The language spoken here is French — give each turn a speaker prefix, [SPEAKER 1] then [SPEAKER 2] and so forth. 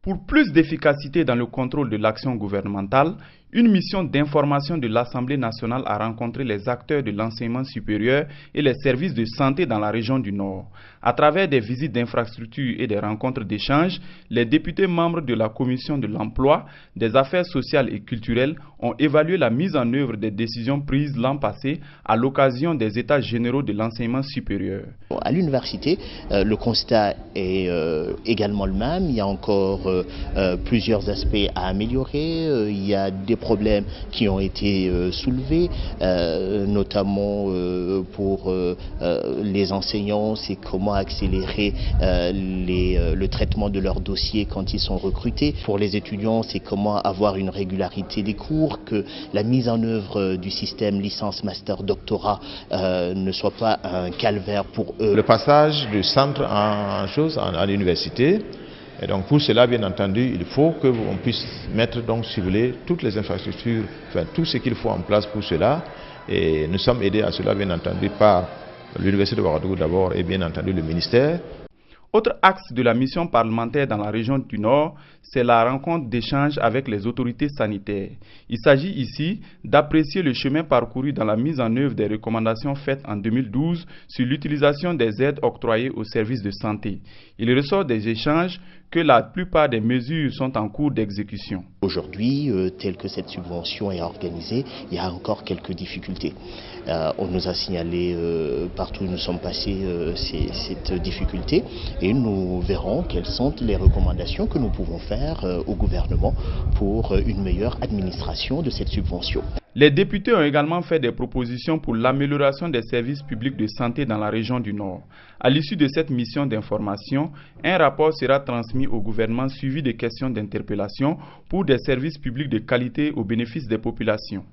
[SPEAKER 1] Pour plus d'efficacité dans le contrôle de l'action gouvernementale, une mission d'information de l'Assemblée nationale a rencontré les acteurs de l'enseignement supérieur et les services de santé dans la région du Nord. À travers des visites d'infrastructures et des rencontres d'échange, les députés membres de la Commission de l'emploi, des affaires sociales et culturelles ont évalué la mise en œuvre des décisions prises l'an passé à l'occasion des États généraux de l'enseignement supérieur.
[SPEAKER 2] À l'université, le constat est également le même. Il y a encore plusieurs aspects à améliorer. Il y a des problèmes qui ont été soulevés, notamment pour les enseignants, c'est comment accélérer le traitement de leurs dossiers quand ils sont recrutés. Pour les étudiants, c'est comment avoir une régularité des cours, que la mise en œuvre du système licence, master, doctorat ne soit pas un calvaire pour eux.
[SPEAKER 3] Le passage du centre à l'université. Et donc pour cela, bien entendu, il faut qu'on puisse mettre, donc, si vous voulez, toutes les infrastructures, enfin tout ce qu'il faut en place pour cela. Et nous sommes aidés à cela, bien entendu, par l'Université de Ouagadougou d'abord et bien entendu le ministère.
[SPEAKER 1] Autre axe de la mission parlementaire dans la région du Nord, c'est la rencontre d'échange avec les autorités sanitaires. Il s'agit ici d'apprécier le chemin parcouru dans la mise en œuvre des recommandations faites en 2012 sur l'utilisation des aides octroyées aux services de santé. Il ressort des échanges que la plupart des mesures sont en cours d'exécution.
[SPEAKER 2] Aujourd'hui, tel que cette subvention est organisée, il y a encore quelques difficultés. On nous a signalé partout où nous sommes passés cette difficulté et nous verrons quelles sont les recommandations que nous pouvons faire au gouvernement pour une meilleure administration de cette subvention.
[SPEAKER 1] Les députés ont également fait des propositions pour l'amélioration des services publics de santé dans la région du Nord. À l'issue de cette mission d'information, un rapport sera transmis au gouvernement suivi de questions d'interpellation pour des services publics de qualité au bénéfice des populations.